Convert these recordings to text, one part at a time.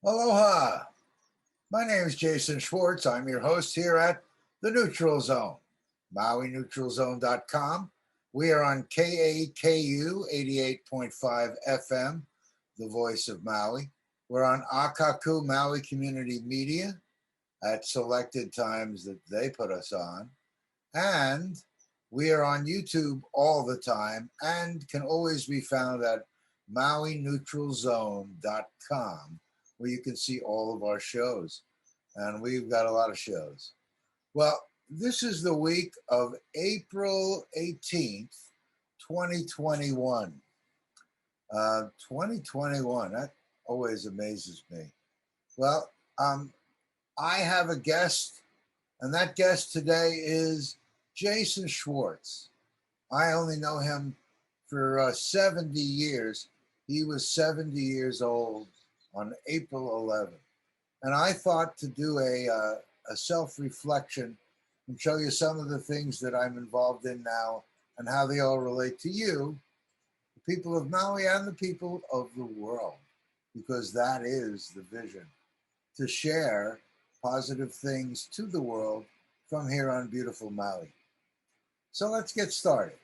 Aloha. My name is Jason Schwartz. I'm your host here at the Neutral Zone, MauiNeutralZone.com. We are on KAKU 88.5 FM, the voice of Maui. We're on Akaku Maui Community Media at selected times that they put us on. And we are on YouTube all the time and can always be found at MauiNeutralZone.com, where you can see all of our shows. And we've got a lot of shows. Well, this is the week of April 18th, 2021. 2021, that always amazes me. Well, I have a guest, and that guest today is Jason Schwartz. I only know him for 70 years. He was 70 years old on April 11th. And I thought to do a self-reflection and show you some of the things that I'm involved in now and how they all relate to you, the people of Maui and the people of the world, because that is the vision, to share positive things to the world from here on beautiful Maui. So let's get started.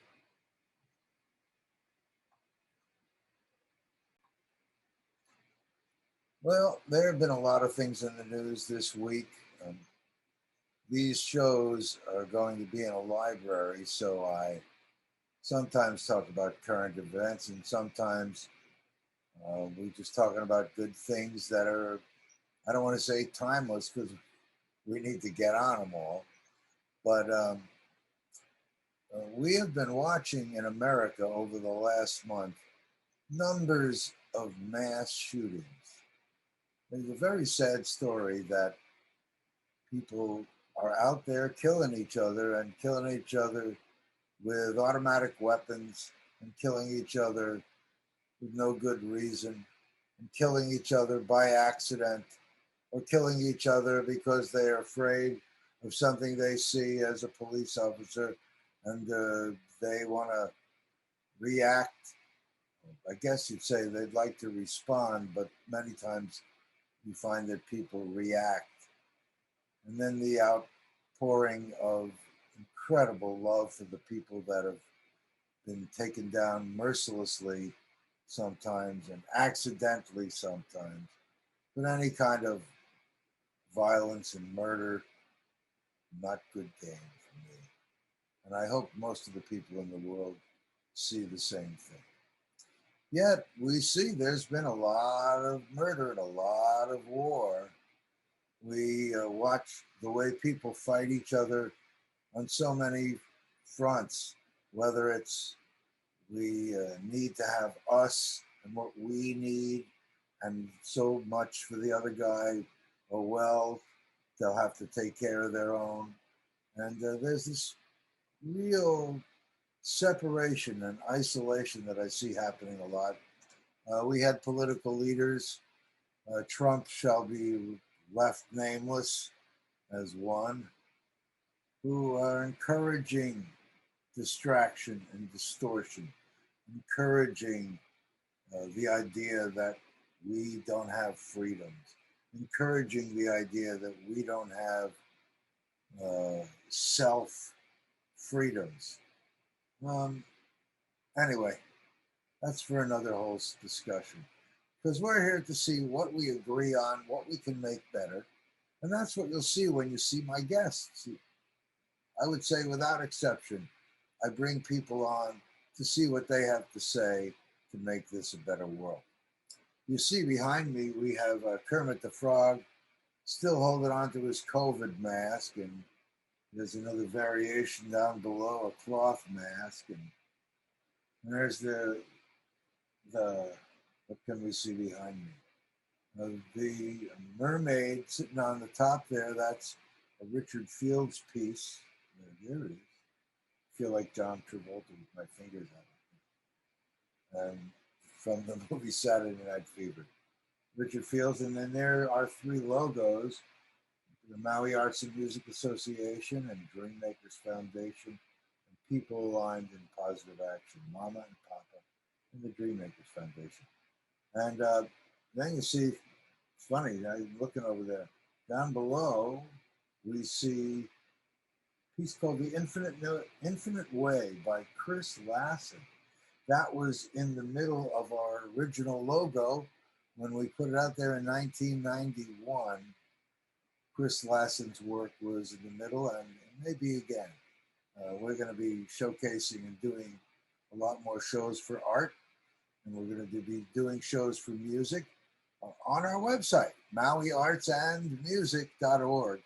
Well, there have been a lot of things in the news this week. These shows are going to be in a library, so I sometimes talk about current events, and sometimes we're just talking about good things that are, I don't want to say timeless because we need to get on them all, but we have been watching in America over the last month numbers of mass shootings. It's a very sad story that people are out there killing each other and killing each other with automatic weapons and killing each other with no good reason and killing each other by accident or killing each other because they're afraid of something they see as a police officer and they want to react. I guess you'd say they'd like to respond, but many times you find that people react. And then the outpouring of incredible love for the people that have been taken down mercilessly sometimes and accidentally sometimes. But any kind of violence and murder, not good game for me. And I hope most of the people in the world see the same thing. Yet we see there's been a lot of murder and a lot of war. We watch the way people fight each other on so many fronts, whether it's we need to have us and what we need and so much for the other guy, or well, they'll have to take care of their own. And there's this real separation and isolation that I see happening a lot. We had political leaders. Trump shall be left nameless as one, who are encouraging distraction and distortion, encouraging the idea that we don't have freedoms, encouraging the idea that we don't have self freedoms. Anyway, that's for another whole discussion. Because we're here to see what we agree on, what we can make better. And that's what you'll see when you see my guests. I would say, without exception, I bring people on to see what they have to say to make this a better world. You see behind me, we have Kermit the Frog still holding on to his COVID mask, and there's another variation down below, a cloth mask, and there's the what can we see behind me? The mermaid sitting on the top there, that's a Richard Fields piece. There it is. I feel like John Travolta with my fingers on it. From the movie Saturday Night Fever. Richard Fields, and then there are three logos: the Maui Arts and Music Association and Dreammakers Foundation, and people aligned in positive action, Mama and Papa, and the Dreammakers Foundation. And then you see It's funny, I'm looking over there. Down below, we see a piece called The Infinite Way by Chris Lassen. That was in the middle of our original logo when we put it out there in 1991. Chris Lassen's work was in the middle, and maybe again. We're going to be showcasing and doing a lot more shows for art, and we're going to be doing shows for music on our website, MauiArtsAndMusic.org.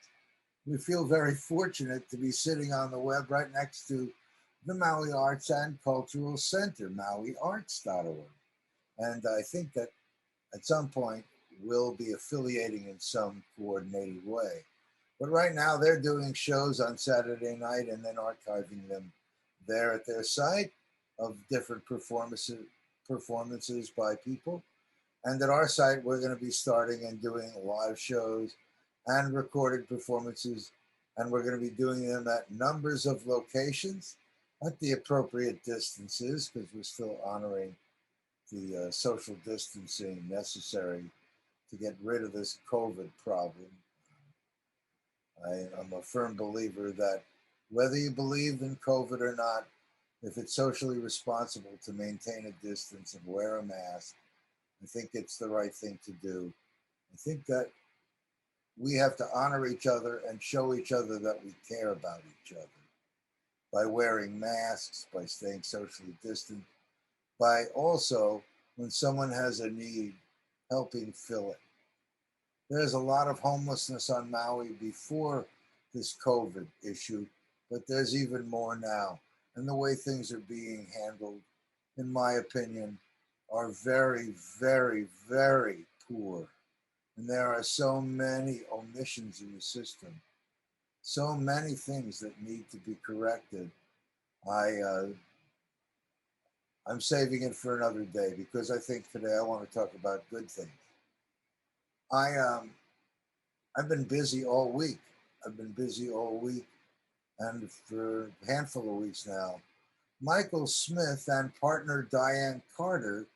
We feel very fortunate to be sitting on the web right next to the Maui Arts and Cultural Center, MauiArts.org. And I think that at some point we'll be affiliating in some coordinated way. But right now they're doing shows on Saturday night and then archiving them there at their site of different performances by people. And at our site, we're going to be starting and doing live shows and recorded performances. And we're going to be doing them at numbers of locations at the appropriate distances, because we're still honoring the social distancing necessary to get rid of this COVID problem. I'm a firm believer that whether you believe in COVID or not, if it's socially responsible to maintain a distance and wear a mask, I think it's the right thing to do. I think that we have to honor each other and show each other that we care about each other by wearing masks, by staying socially distant, by also, when someone has a need, helping fill it. There's a lot of homelessness on Maui before this COVID issue, but there's even more now. And the way things are being handled, in my opinion, are very, very, very poor. And there are so many omissions in the system, so many things that need to be corrected. I'm saving it for another day because I think today I want to talk about good things. I've been busy all week. And for a handful of weeks now. Michael Smith and partner Diane Carter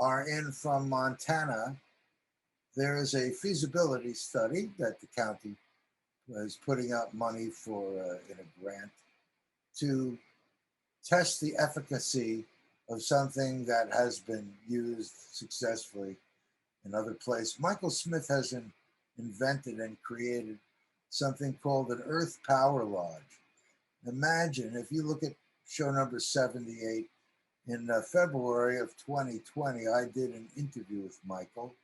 are in from Montana. There is a feasibility study that the county is putting out money for in a grant to test the efficacy of something that has been used successfully in other places. Michael Smith has invented and created something called an Earth Power Lodge. Imagine if you look at show number 78 in February of 2020, I did an interview with Michael.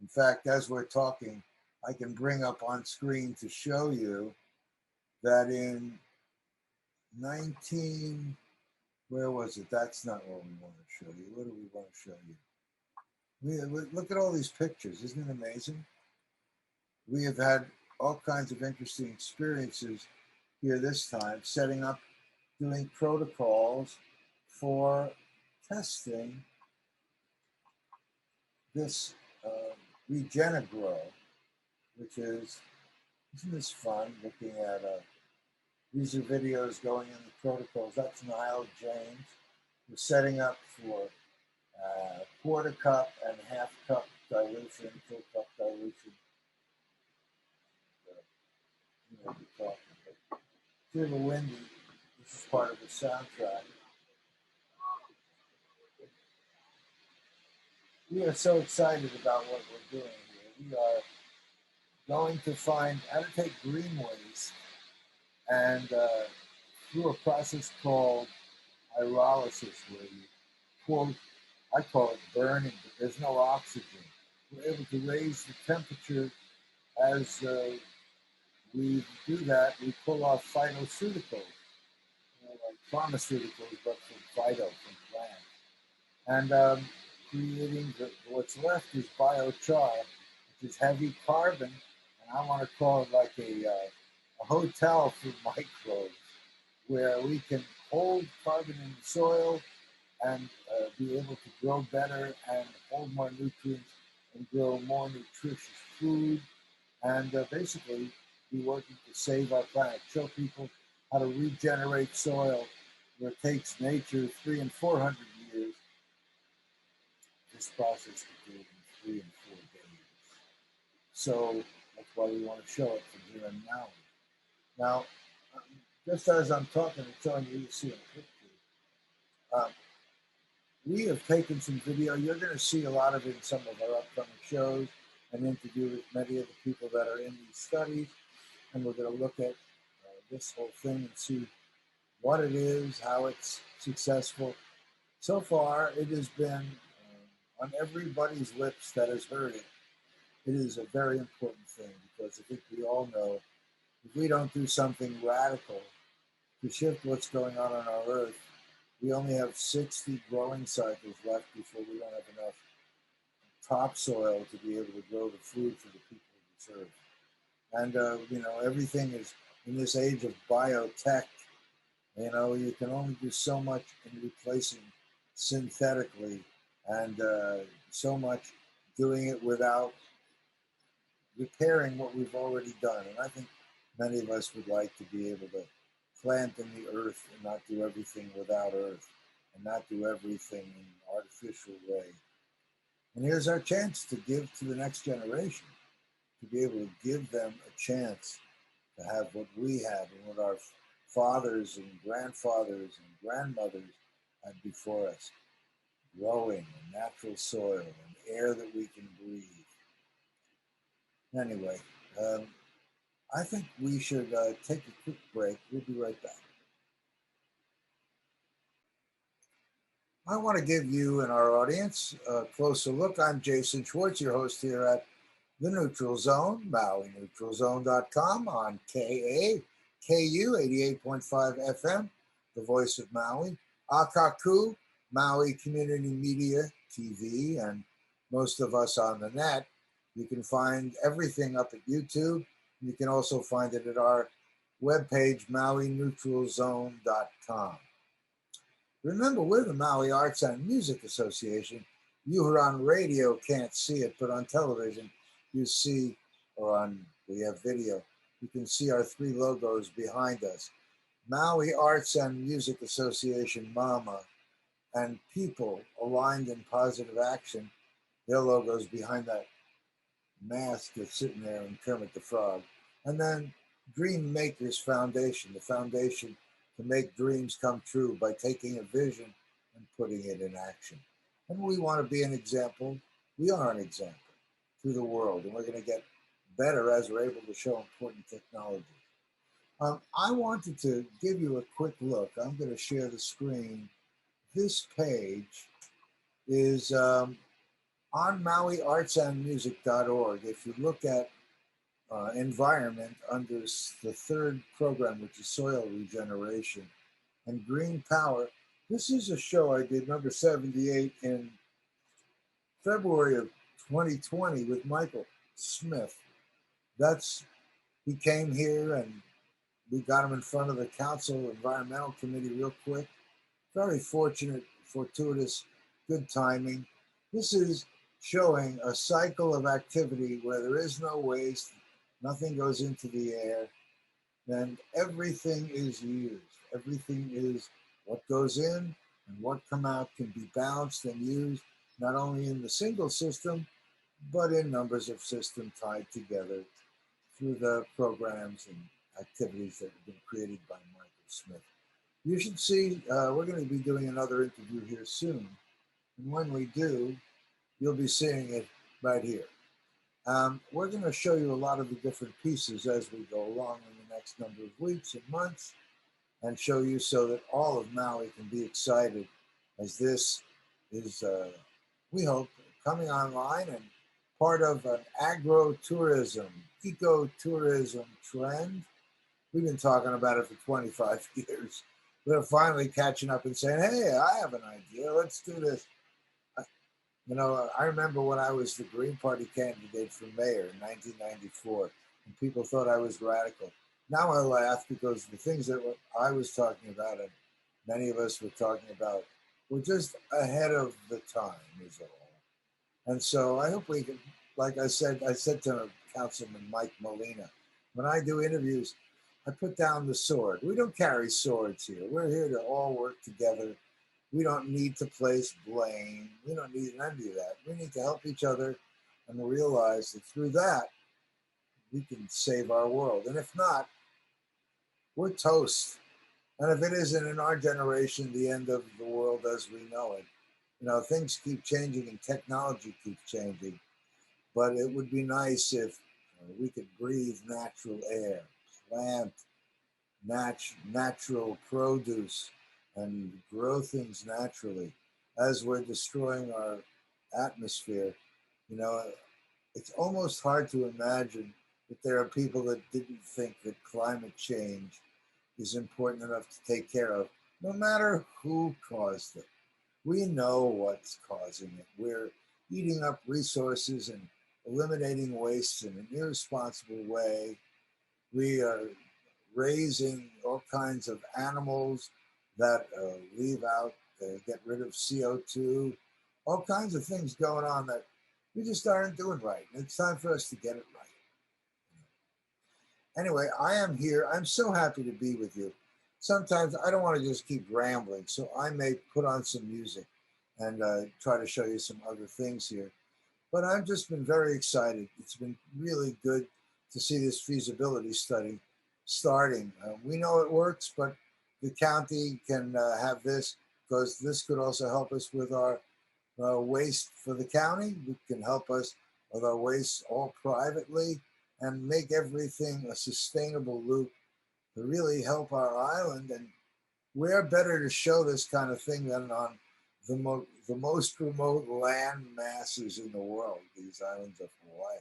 In fact, as we're talking, I can bring up on screen to show you that in where was it? That's not what we want to show you. What do we want to show you? Look at all these pictures. Isn't it amazing? We have had all kinds of interesting experiences here this time, setting up, doing protocols for testing this Regenegrow, which is, isn't this fun, looking at, these are videos going in the protocols. That's Niall James. We're setting up for quarter cup and half cup dilution, full cup dilution. It's a little windy. This is part of the soundtrack. We are so excited about what we're doing here. We are going to find how to take green waste and through a process called pyrolysis, where you quote, I call it burning, but there's no oxygen. We're able to raise the temperature as we do that. We pull off phytoceuticals, like pharmaceuticals, but from phyto, from plants. And creating what's left is biochar, which is heavy carbon, and I want to call it like a hotel for microbes, where we can hold carbon in the soil and be able to grow better and hold more nutrients and grow more nutritious food, and basically be working to save our planet, show people how to regenerate soil where it takes nature 300 and 400 years. This process can do it in 3 and 4 days. So that's why we want to show it from here and now. Now, um, just as I'm talking and showing you, you see a picture. Um, we have taken some video. You're going to see a lot of it in some of our upcoming shows and interview with many of the people that are in these studies. And we're going to look at this whole thing and see what it is, how it's successful. So far, it has been on everybody's lips that has heard it. It is a very important thing because I think we all know if we don't do something radical to shift what's going on our Earth, we only have 60 growing cycles left before we don't have enough topsoil to be able to grow the food for the people we serve. And, everything is in this age of biotech. You can only do so much in replacing synthetically and so much doing it without repairing what we've already done. And I think many of us would like to be able to plant in the earth and not do everything without earth and not do everything in an artificial way. And here's our chance to give to the next generation, to be able to give them a chance to have what we had and what our fathers and grandfathers and grandmothers had before us, growing and natural soil and air that we can breathe. Anyway, I think we should take a quick break. We'll be right back. I want to give you and our audience a closer look. I'm Jason Schwartz, your host here at The Neutral Zone, MauiNeutralZone.com on KAKU 88.5 FM, the voice of Maui, Akaku, Maui Community Media TV, and most of us on the net. You can find everything up at YouTube. You can also find it at our webpage, MauiNeutralZone.com. Remember, we're the Maui Arts and Music Association. You who are on radio can't see it, but on television, you see, we have video, you can see our three logos behind us. Maui Arts and Music Association, MAMA, and People Aligned in Positive Action, their logos behind that mask that's sitting there in Kermit the Frog. And then Dream Makers Foundation, the foundation to make dreams come true by taking a vision and putting it in action. And we want to be an example. We are an example to the world, and we're going to get better as we're able to show important technology. I wanted to give you a quick look. I'm going to share the screen. This page is on MauiArtsAndMusic.org. If you look at environment under the third program, which is soil regeneration and green power. This is a show I did, number 78, in February of 2020 with Michael Smith. He came here and we got him in front of the council environmental committee real quick. Very fortunate, fortuitous, good timing. This is showing a cycle of activity where there is no waste, nothing goes into the air, and everything is used. Everything is what goes in and what come out can be balanced and used, not only in the single system, but in numbers of systems tied together through the programs and activities that have been created by Michael Smith. You should see, we're going to be doing another interview here soon. And when we do, you'll be seeing it right here. We're going to show you a lot of the different pieces as we go along in the next number of weeks and months, and show you so that all of Maui can be excited as this is, we hope, coming online and part of an agro-tourism, eco-tourism trend. We've been talking about it for 25 years. We're finally catching up and saying, hey, I have an idea. Let's do this. I remember when I was the Green Party candidate for mayor in 1994, and people thought I was radical. Now I laugh because the things that I was talking about and many of us were talking about were just ahead of the time is all. And so I hope we can, like I said to Councilman Mike Molina, when I do interviews, I put down the sword. We don't carry swords here. We're here to all work together. We don't need to place blame. We don't need any of that. We need to help each other and realize that through that, we can save our world. And if not, we're toast. And if it isn't in our generation, the end of the world as we know it. Things keep changing and technology keeps changing. But it would be nice if we could breathe natural air, plant natural produce, and grow things naturally. As we're destroying our atmosphere, you know, it's almost hard to imagine that there are people that didn't think that climate change is important enough to take care of, no matter who caused it. We know what's causing it. We're eating up resources and eliminating waste in an irresponsible way. We are raising all kinds of animals that leave out, get rid of CO2, all kinds of things going on that we just aren't doing right. And it's time for us to get it right. Anyway, I am here. I'm so happy to be with you. Sometimes I don't want to just keep rambling, so I may put on some music and try to show you some other things here. But I've just been very excited. It's been really good to see this feasibility study starting. We know it works, but the county can have this because this could also help us with our waste for the county. It can help us with our waste all privately and make everything a sustainable loop to really help our island. And where better to show this kind of thing than on the most remote land masses in the world, these islands of Hawaii.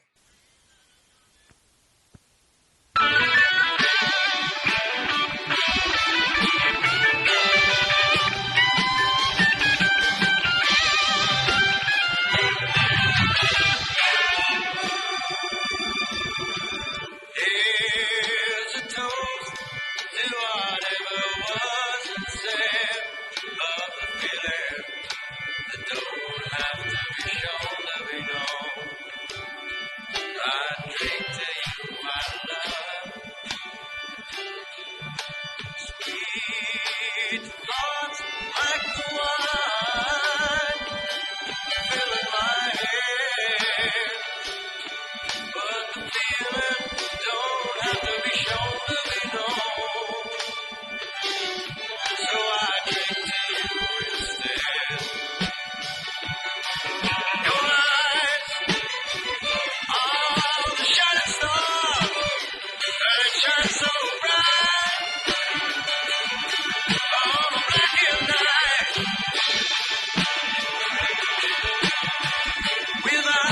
Here's a toast to whatever wasn't said of the feeling that don't have to be shown to be known. I drink to you, my love, sweet thoughts like the wine filling my head, but the feeling don't have to be shown to be known. So I drink to you instead. Your eyes are the shining star, and it shines so bright on a blackened night. Without a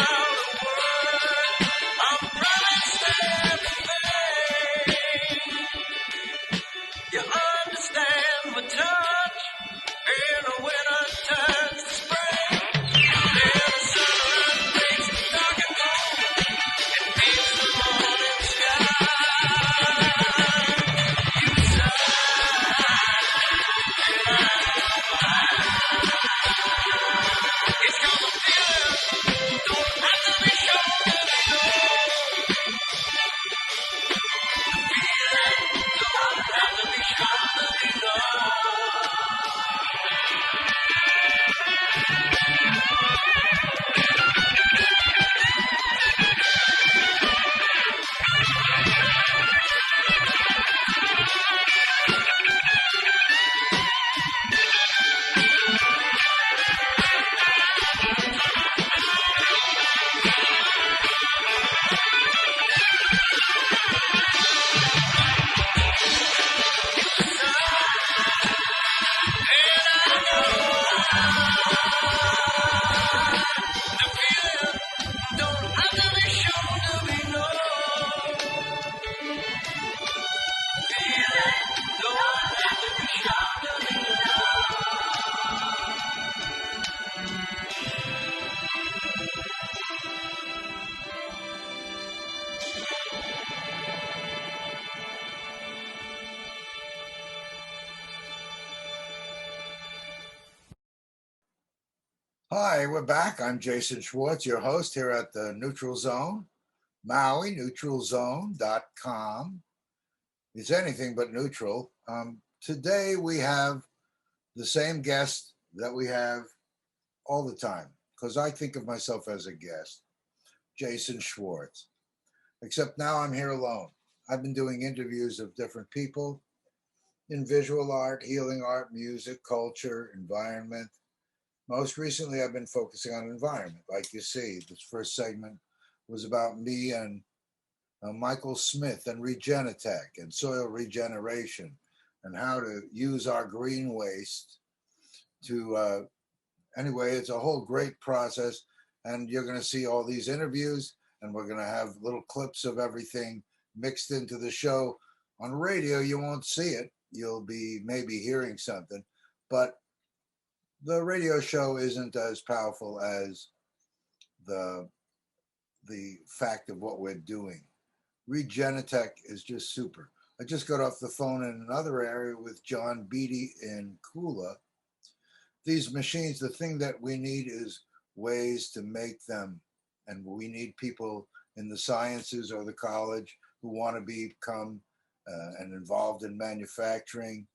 word, I'm promised everything. You understand my touch in a winter turns to spring. Then the sunlight breaks the dark and cold and paints the morning sky. You sigh, and I it's cause the feeling don't have to be shown to be known. The feeling don't have to be shown to be known. The feeling don't have to be shown to be known. Feeling don't have to be shown to be Hi, we're back. I'm Jason Schwartz, your host here at the Neutral Zone, Maui, neutralzone.com. It's anything but neutral. Today we have the same guest that we have all the time, because I think of myself as a guest, Jason Schwartz. except now I'm here alone. I've been doing interviews of different people in visual art, healing art, music, culture, environment. Most recently, I've been focusing on environment. Like you see, this first segment was about me and Michael Smith and Regenitech and soil regeneration and how to use our green waste to, anyway, it's a whole great process. And you're going to see all these interviews, and we're going to have little clips of everything mixed into the show. On radio, you won't see it. You'll be maybe hearing something, but the radio show isn't as powerful as the the fact of what we're doing. Regenitech is just super. I just got off the phone in another area with John Beatty in Kula. These machines, the thing that we need is ways to make them, and we need people in the sciences or the college who want to become and involved in manufacturing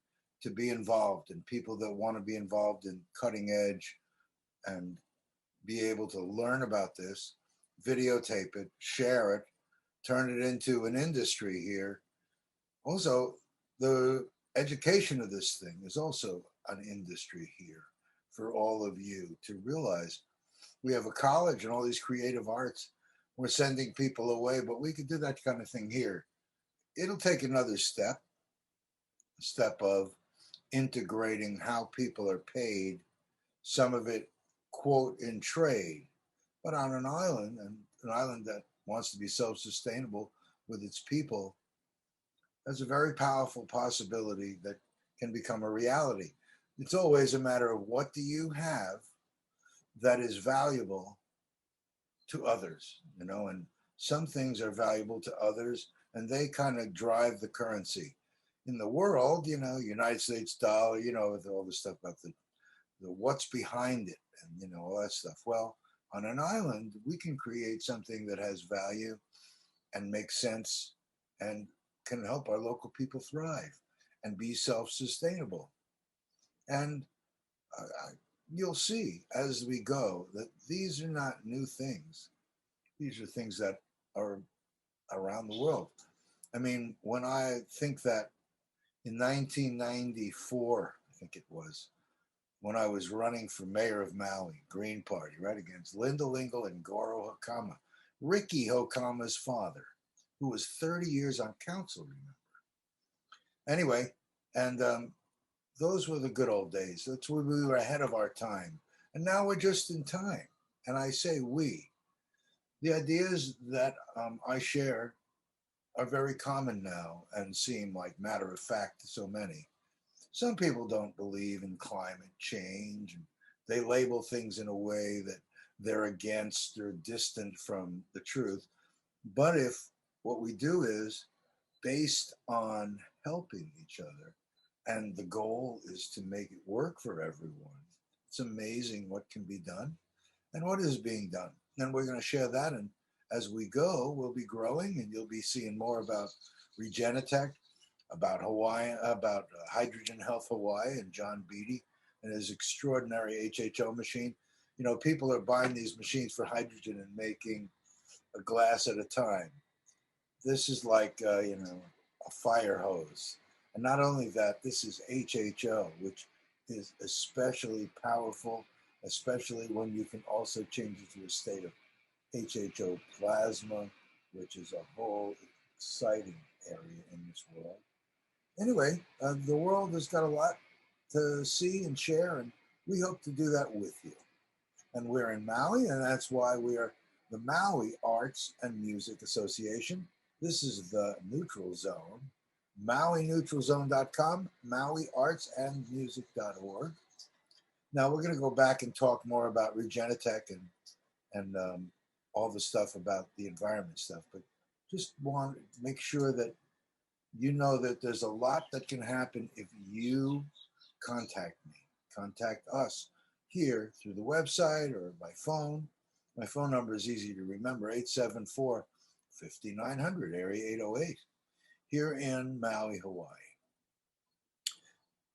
to be involved, and people that want to be involved in cutting edge and be able to learn about this, videotape it, share it, turn it into an industry here. Also, the education of this thing is also an industry here for all of you to realize. We have a college and all these creative arts. We're sending people away, but we could do that kind of thing here. It'll take another step, a step of integrating how people are paid, some of it, quote, in trade, but on an island, and an island that wants to be self sustainable with its people, that's a very powerful possibility that can become a reality. It's always a matter of what do you have that is valuable to others, and some things are valuable to others and they kind of drive the currency. In the world, United States dollar, with all the stuff about the what's behind it and all that stuff. Well, on an island, we can create something that has value and makes sense and can help our local people thrive and be self-sustainable. And you'll see as we go that these are not new things. These are things that are around the world. I mean, when I think that in 1994, I think it was, when I was running for mayor of Maui, Green Party, right against Linda Lingle and Goro Hakama, Ricky Hokama's father, who was 30 years on council, remember? Anyway, and those were the good old days. That's when we were ahead of our time. And now we're just in time. And I say we. The ideas that I share are very common now and seem like matter of fact to so many. Some people don't believe in climate change. And they label things in a way that they're against or distant from the truth. But if what we do is based on helping each other, and the goal is to make it work for everyone, it's amazing what can be done and what is being done. And we're going to share that. And as we go, we'll be growing, and you'll be seeing more about Regenitech, about Hawaii, about Hydrogen Health Hawaii, and John Beatty and his extraordinary HHO machine. People are buying these machines for hydrogen and making a glass at a time. This is like, a fire hose. And not only that, this is HHO, which is especially powerful, especially when you can also change it to a state of HHO plasma, which is a whole exciting area in this world. Anyway, the world has got a lot to see and share, and we hope to do that with you. And we're in Maui, and that's why we are the Maui Arts and Music Association. This is the Neutral Zone, MauiNeutralZone.com, MauiArtsAndMusic.org. Now we're going to go back and talk more about Regenitech and all the stuff about the environment stuff, but just want to make sure that you know that there's a lot that can happen if you contact me, contact us here through the website or by phone. My phone number is easy to remember, 874-5900, area 808, here in Maui, Hawaii.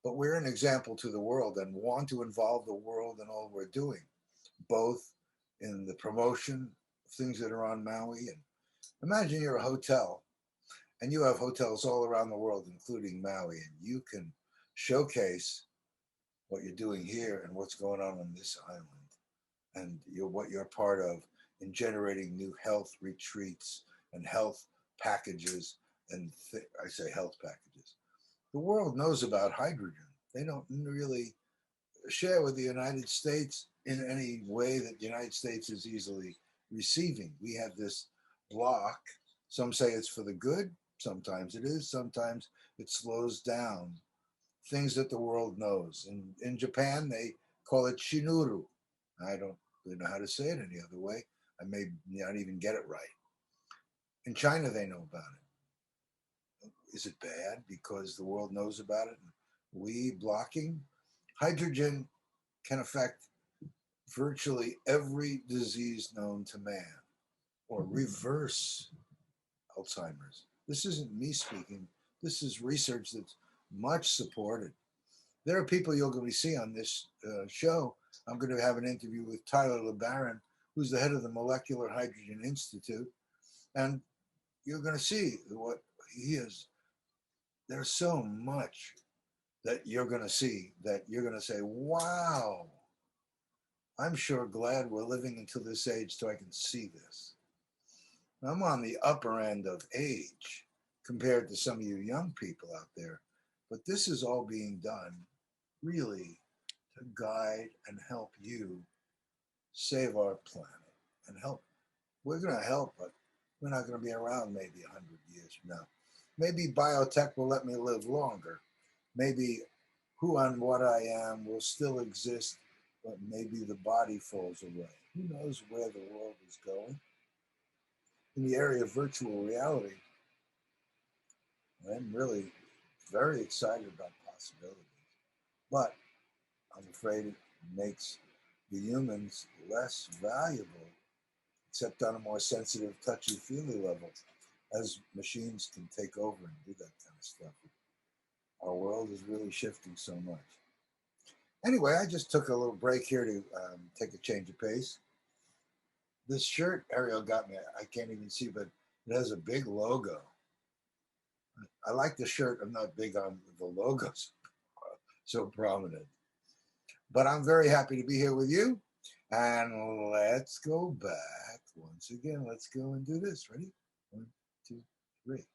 But we're an example to the world and want to involve the world in all we're doing, both in the promotion of things that are on Maui and Imagine you're a hotel and you have hotels all around the world, including Maui, and you can showcase what you're doing here and what's going on this island and what you're part of in generating new health retreats and health packages. And I say health packages. The world knows about hydrogen. They don't really share with the United States in any way that the United States is easily receiving. We have this block. Some say it's for the good. Sometimes it is. Sometimes it slows down things that the world knows. In Japan, they call it shinuru. I don't really know how to say it any other way. I may not even get it right. In China, they know about it. Is it bad because the world knows about it? We blocking? Hydrogen can affect virtually every disease known to man or reverse Alzheimer's. This isn't me speaking. This is research that's much supported. There are people you're going to see on this show. I'm going to have an interview with Tyler LeBaron, who's the head of the Molecular Hydrogen Institute, and you're going to see what he is. There's so much that you're going to see that you're going to say, wow, I'm sure glad we're living until this age so I can see this. I'm on the upper end of age compared to some of you young people out there, but this is all being done really to guide and help you save our planet and help. We're going to help, but we're not going to be around maybe 100 years from now. Maybe biotech will let me live longer. Maybe who and what I am will still exist, but maybe the body falls away. Who knows where the world is going? In the area of virtual reality, I'm really very excited about possibilities. But I'm afraid it makes the humans less valuable, except on a more sensitive, touchy-feely level, as machines can take over and do that kind of stuff. Our world is really shifting so much. Anyway, I just took a little break here to take a change of pace. This shirt Ariel got me, I can't even see, but it has a big logo. I like the shirt. I'm not big on the logos so prominent. But I'm very happy to be here with you. And let's go back once again. Let's go and do this. Ready? 1, 2, 3.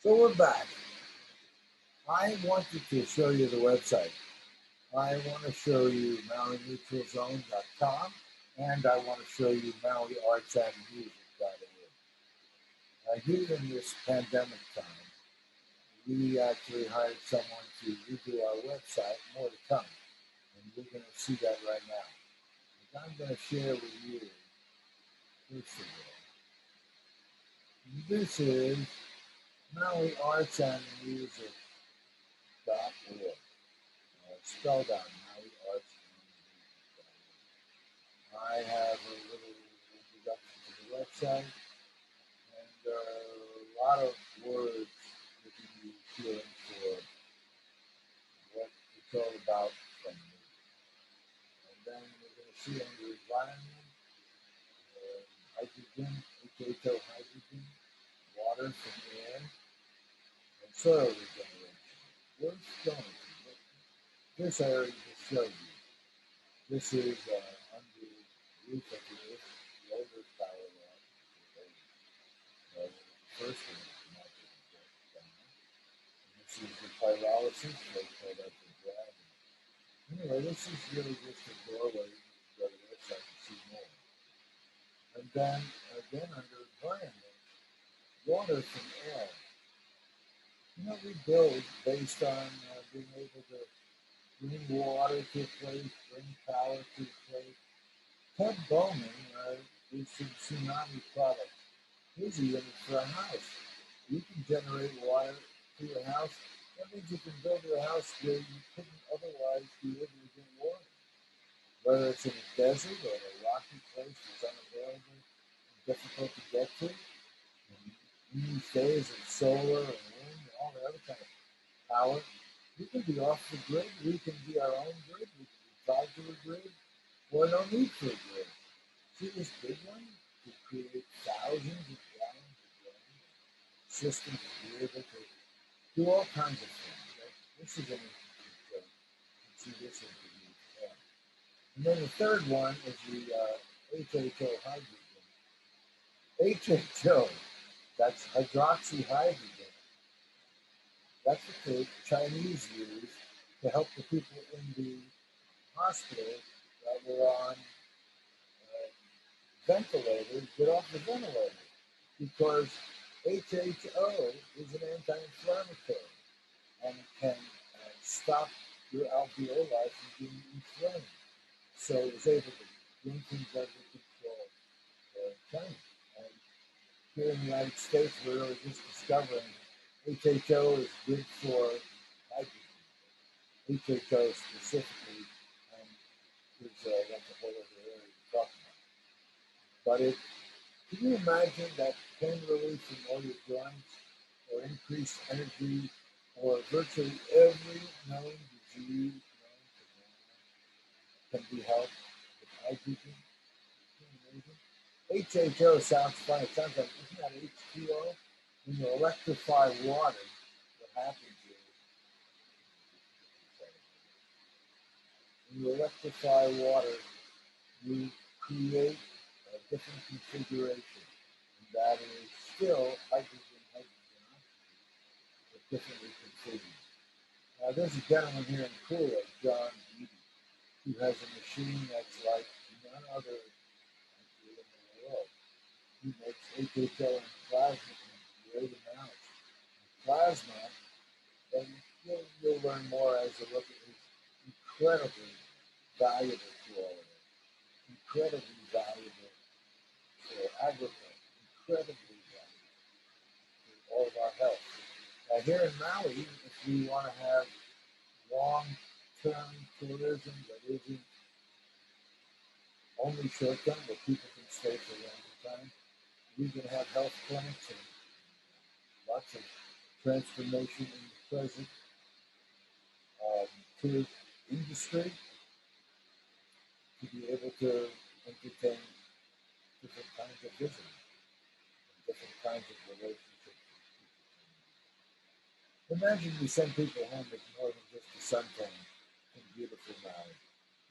So we're back. I wanted to show you the website. I want to show you MauiNeutralZone.com, and I want to show you MauiArtsAndMusic.org. Here in this pandemic time, we actually hired someone to redo our website. More to come, and we're going to see that right now. And I'm going to share with you, first of all, this is MauiArtsAndMusic.org. Spelled out, MauiArtsAndMusic.org. I have a little introduction to the website and a lot of words that you feeling for what it's all about from me. And then we're going to see under environment, hydrogen, H2O hydrogen, water from air, and soil regeneration. Where's going to? This I already just showed you. This is under the roof of the earth, the oldest power law. The first one is down. This is the pyrolysis, they call that the dragon. Anyway, this is really just a doorway to go to the website to see more. And then, again, under environment, water from air. We build based on being able to bring water to a place, bring power to a place. Ted Bowman is some tsunami product. Here's a unit for a house. You can generate water to your house. That means you can build a house where you couldn't otherwise be able to get water. Whether it's in a desert or a rocky place that's unavailable and difficult to get to. And these days it's solar and wind and all the other kind of power. We can be off the grid. We can be our own grid. We can be tried to a grid, or no need for a grid. See this big one to create thousands of gallons of grain, systems to be able to do all kinds of things. Right? This is an interesting thing. You can see this interview. And then the third one is the HHO hydrogen. HHO, that's hydroxyhydrogen. That's what the Chinese use to help the people in the hospital that were on ventilators get off the ventilator because HHO is an anti-inflammatory and it can stop your alveoli from being inflamed. So it was able to bring things under control in China. And here in the United States, we're really just discovering HHO is good for hydrogen. HHO specifically, and that's a whole other area to talk about. But can you imagine that pain relief from all your joints, or increased energy, or virtually every known disease known to man can be helped with hydrogen? HHO sounds funny. It sounds like, isn't that H2O? When you electrify water, what happens is, when you electrify water, you create a different configuration. And that is still hydrogen, oxygen, but differently configured. Now, there's a gentleman here in Korea, John Beatty, who has a machine that's like none other in the world. He makes HHO and plasma in great amounts. Plasma, then you'll learn more as you look at his incredibly valuable to all of us. Incredibly valuable for agriculture. Incredibly valuable for all of our health. Now here in Maui, if we want to have long-term tourism that isn't only short-term, but people can stay for a longer time, we can have health clinics and lots of transformation in the present to industry to be able to entertain different kinds of visitors and different kinds of relationships. Imagine you send people home with more than just a suntan in beautiful Maui.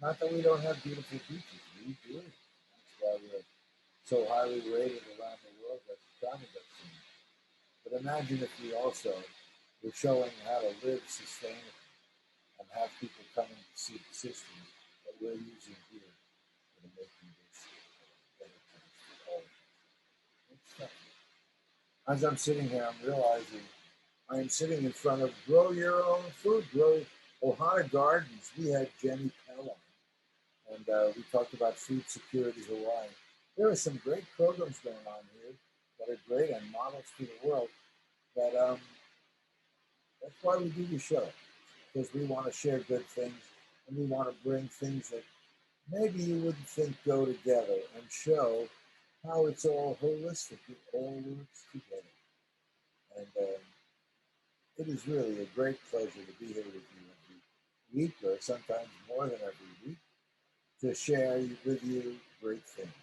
Not that we don't have beautiful beaches, we do. That's why we're so highly rated around the world as a travel destination. But imagine if we also were showing how to live sustainably and have people coming to see the systems that we're using here that are making this better place for all of us. As I'm sitting here, I'm realizing I am sitting in front of Grow Your Own Food, Grow Ohana Gardens. We had Jenny Pell on, and we talked about food security Hawaii. There are some great programs going on here that are great and models for the world. That that's why we do the show, because we want to share good things and we want to bring things that maybe you wouldn't think go together and show how it's all holistic. It all works together. And it is really a great pleasure to be here with you every week, or sometimes more than every week, to share with you great things.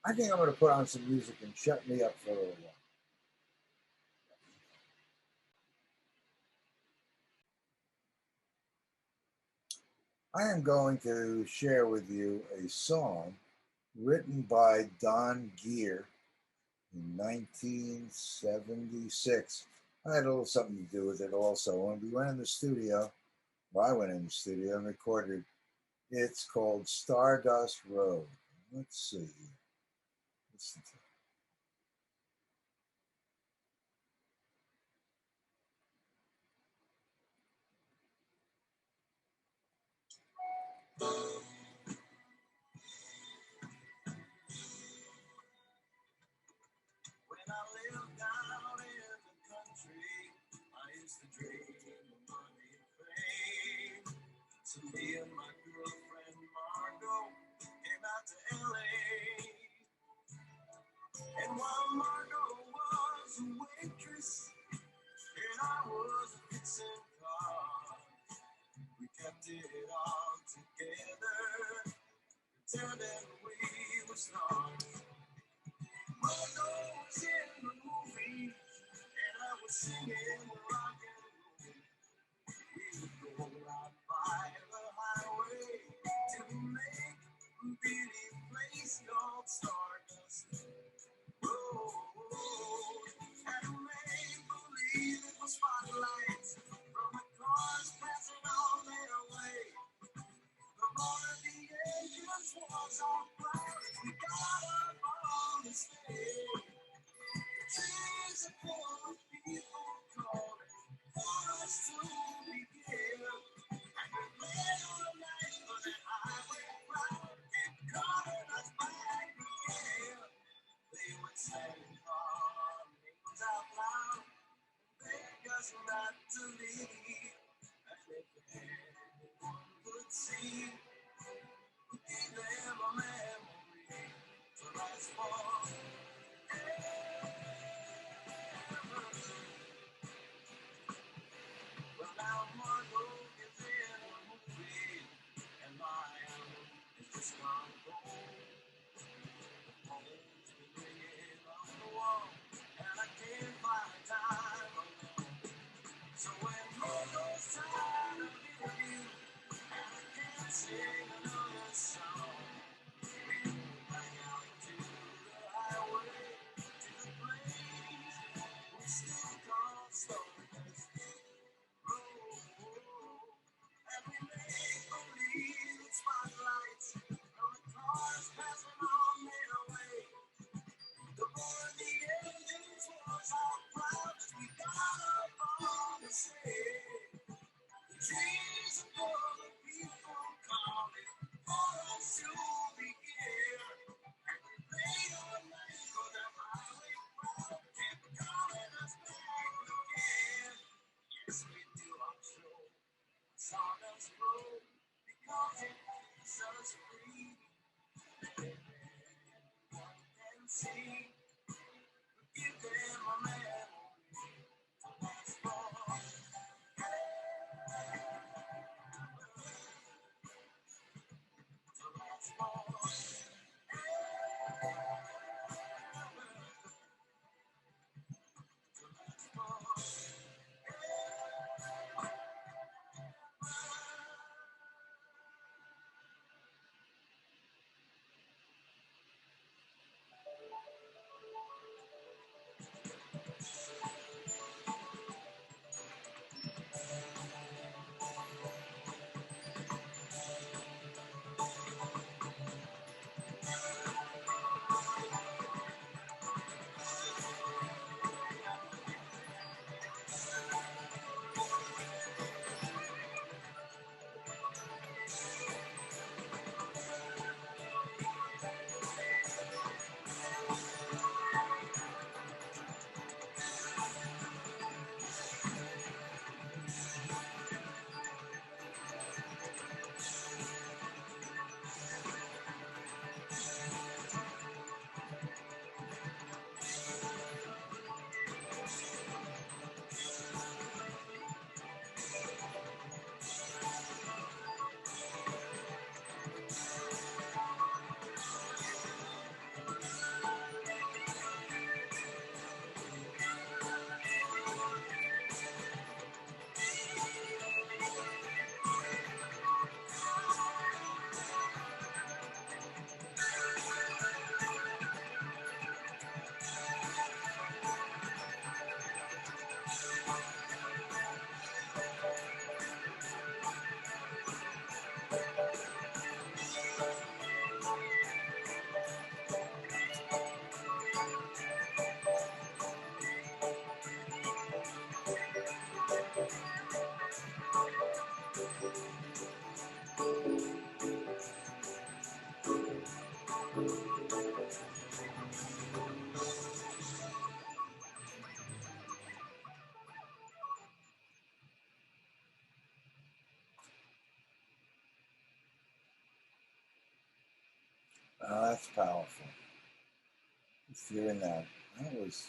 I think I'm going to put on some music and shut me up for a little while. I am going to share with you a song written by Don Gear in 1976. I had a little something to do with it also. When we went in the studio, or I went in the studio and recorded, it's called Stardust Road. Let's see. Listen to it. When I lived out in the country, I used to dream of money and fame. So me and my girlfriend Margot came out to LA. And while Margot was a waitress and I was a fixing car, we kept it all together Turned and we were stars. Mojo was in the movie, and I was singing rock and roll. We would go right by the highway to make a beauty place called Stardust Road. And make believe it was spotlights from the cars passing on their way. The more the engines was all bright, we got up on the stage. Trees are full of people calling for us to begin. And we played all night for that highway crowd, kept calling us back again. They would say our names out loud, beg us not to leave. And if anyone could see, we gave them a memory to last for. Well, now Margot is in a movie, and my album is just gone gold. The phone's been ringing on the wall, and I can't find time alone. So when Margot's tired of you, and I can't sing another song, we go back out to the highway, to the place we still call Stardust. And we make believe it's spotlights from the cars passing on their way. The more the engines was all proud as we got up on the stage. The trees are full of people calling for us to begin. And we played all night for the highway crowd, kept calling us back again. Yes, we do our show. Sawdust Road, because it keeps us free. Everyone can see, give them a memory to last for. To last for. To last for. That's powerful. Just hearing that. That was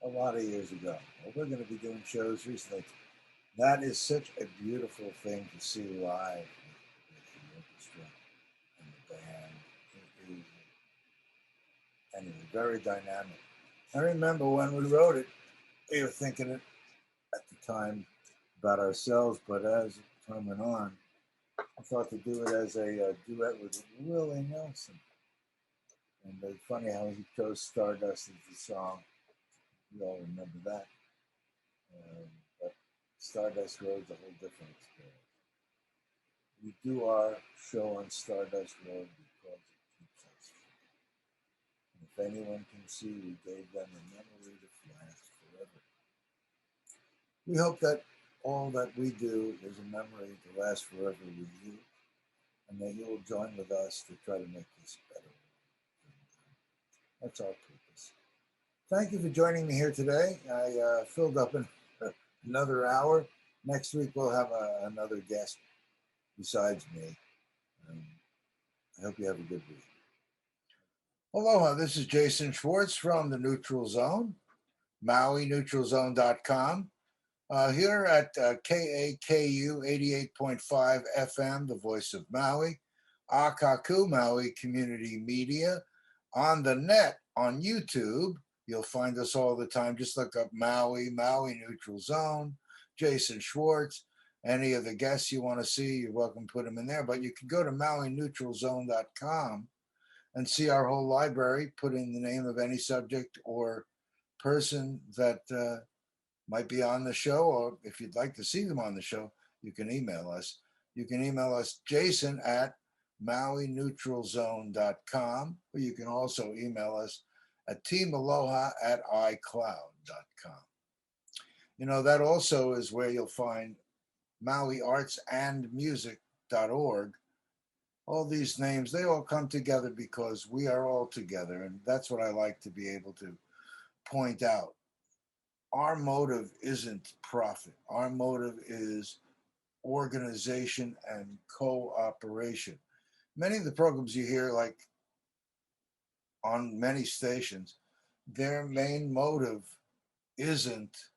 a lot of years ago. Well, we're going to be doing shows recently. That is such a beautiful thing to see live with the orchestra. very dynamic. I remember when we wrote it, we were thinking it at the time about ourselves, but as time went on, I thought to do it as a duet with Willie Nelson. And it's funny how he chose Stardust as the song. You all remember that. But Stardust Road is a whole different experience. We do our show on Stardust Road because it keeps us free. And if anyone can see, we gave them a memory to last forever. We hope that all that we do is a memory to last forever with you, and that you will join with us to try to make this better. That's our purpose. Thank you for joining me here today. I filled up another hour. Next week we'll have another guest besides me. I hope you have a good week. Aloha, this is Jason Schwartz from the Neutral Zone, MauiNeutralZone.com. Here at KAKU 88.5 FM, the voice of Maui, Akaku Maui Community Media, on the net, on YouTube. You'll find us all the time. Just look up Maui Neutral Zone, Jason Schwartz. Any of the guests you want to see, you're welcome to put them in there. But you can go to MauiNeutralZone.com and see our whole library, put in the name of any subject or person that might be on the show, or if you'd like to see them on the show, you can email us. You can email us, Jason at MauiNeutralZone.com, or you can also email us at teamaloha@icloud.com. You know, that also is where you'll find MauiArtsAndMusic.org. All these names, they all come together because we are all together, and that's what I like to be able to point out. Our motive isn't profit. Our motive is organization and cooperation. Many of the programs you hear, like on many stations, their main motive isn't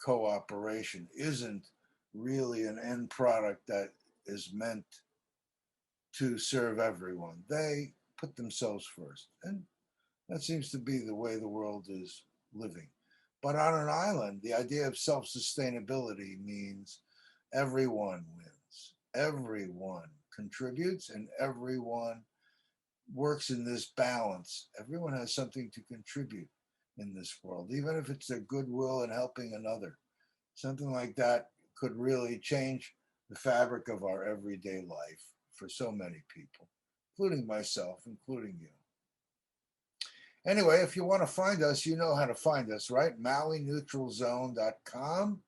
cooperation, isn't really an end product that is meant to serve everyone. They put themselves first. And that seems to be the way the world is living. But on an island, the idea of self-sustainability means everyone wins. Everyone contributes and everyone works in this balance. Everyone has something to contribute in this world, even if it's their goodwill and helping another. Something like that could really change the fabric of our everyday life for so many people, including myself, including you. Anyway, if you want to find us, you know how to find us, right? MauiNeutralZone.com.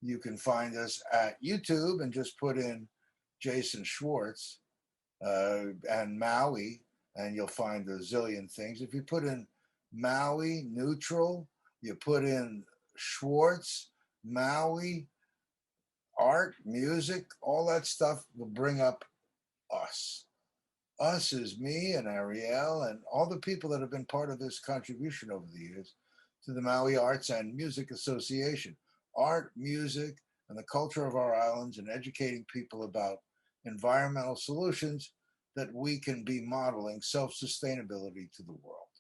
You can find us at YouTube and just put in Jason Schwartz and Maui, and you'll find a zillion things. If you put in Maui Neutral, you put in Schwartz, Maui, art, music, all that stuff will bring up us. Us is me and Ariel and all the people that have been part of this contribution over the years to the Maui Arts and Music Association. Art, music, and the culture of our islands, and educating people about environmental solutions that we can be modeling self-sustainability to the world.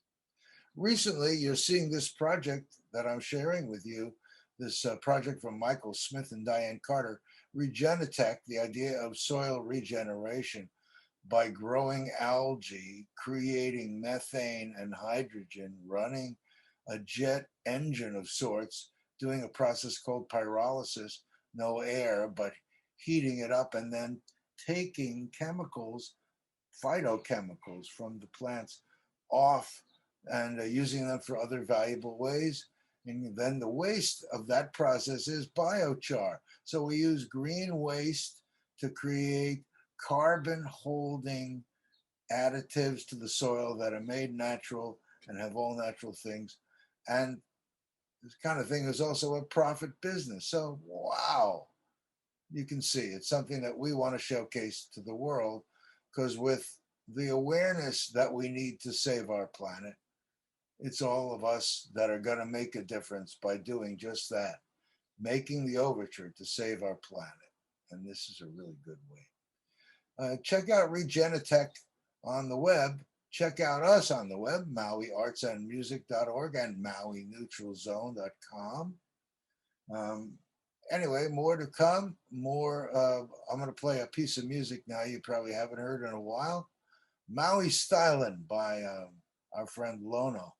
Recently, you're seeing this project that I'm sharing with you, this project from Michael Smith and Diane Carter, Regenitech, the idea of soil regeneration by growing algae, creating methane and hydrogen, running a jet engine of sorts, doing a process called pyrolysis, no air, but heating it up and then taking chemicals, phytochemicals from the plants off and using them for other valuable ways. And then the waste of that process is biochar. So we use green waste to create carbon holding additives to the soil that are made natural and have all natural things. And this kind of thing is also a profit business. So, wow, you can see it's something that we want to showcase to the world, because with the awareness that we need to save our planet, it's all of us that are going to make a difference by doing just that, making the overture to save our planet. And this is a really good way. Check out Regenitech on the web Check out us on the web, MauiArtsAndMusic.org and MauiNeutralZone.com. Um, anyway, more to come. More. I'm going to play a piece of music now you probably haven't heard in a while. Maui Stylin' by our friend Lono.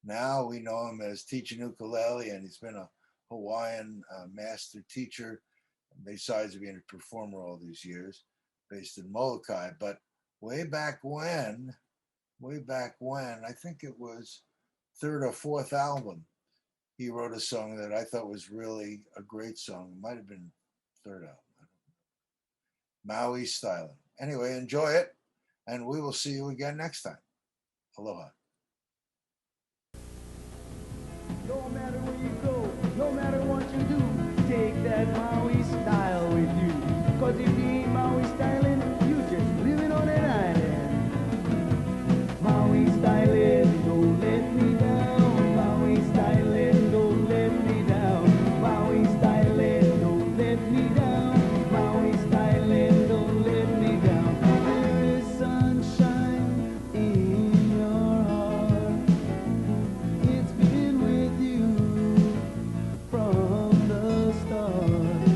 Now we know him as teaching ukulele, and he's been a Hawaiian master teacher, besides being a performer all these years, based in Molokai. But way back when, I think it was third or fourth album, he wrote a song that I thought was really a great song. It might have been third album. Maui Stylin'. Anyway, enjoy it, and we will see you again next time. Aloha. No matter where you go, no matter what you do, take that Maui style with you. Cause if you ain't Maui styling, you just living on an island. Maui styling, don't let me down. Maui styling, don't let me down. Maui styling, don't let me down. Maui styling, don't let me down. There is sunshine in your heart. It's been with you from the start.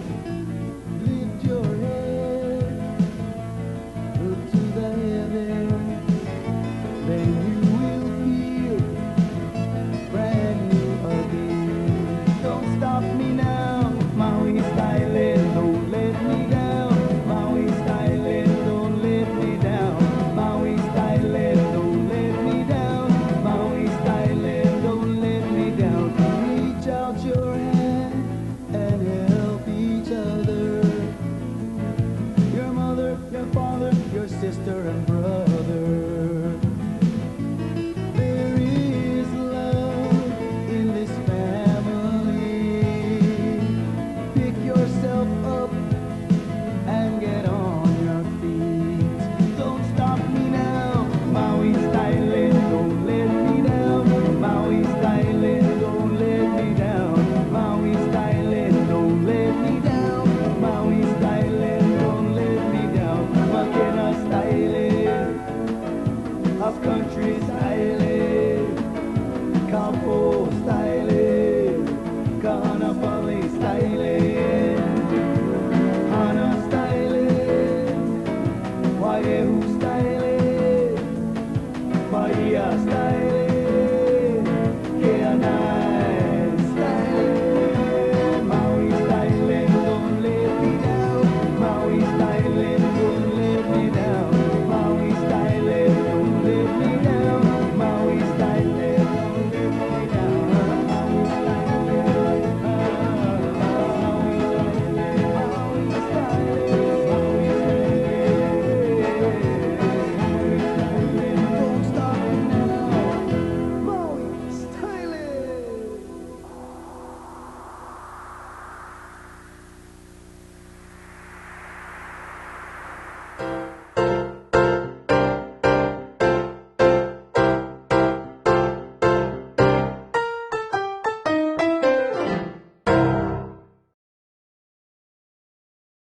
Lift your head, look to the heavens, then you will feel brand new again. Don't stop me now, Maui styling, don't let me down. Maui styling, don't let me down. Maui styling, don't let me down. Maui styling, don't let me down. Reach out your hand and help each other. Your mother, your father, your sister and brother. There is love in this family. Pick yourself up and get on your feet. Don't stop me now, Maui styling, don't let me down. Maui styling, don't let me down. Maui styling, don't let me down. Maui styling, don't let me down. Makena styling, up country styling, Campo styling, Kahanapali styling, Hana styling, Waiehu styling, Bahia styling, Keanai styling, Maui styling, don't let me down. Maui styling, don't let me down. Maui styling, don't let me down. Maui styling, don't let me down. Maui styling, Maui styling, don't stop me now. Maui styling.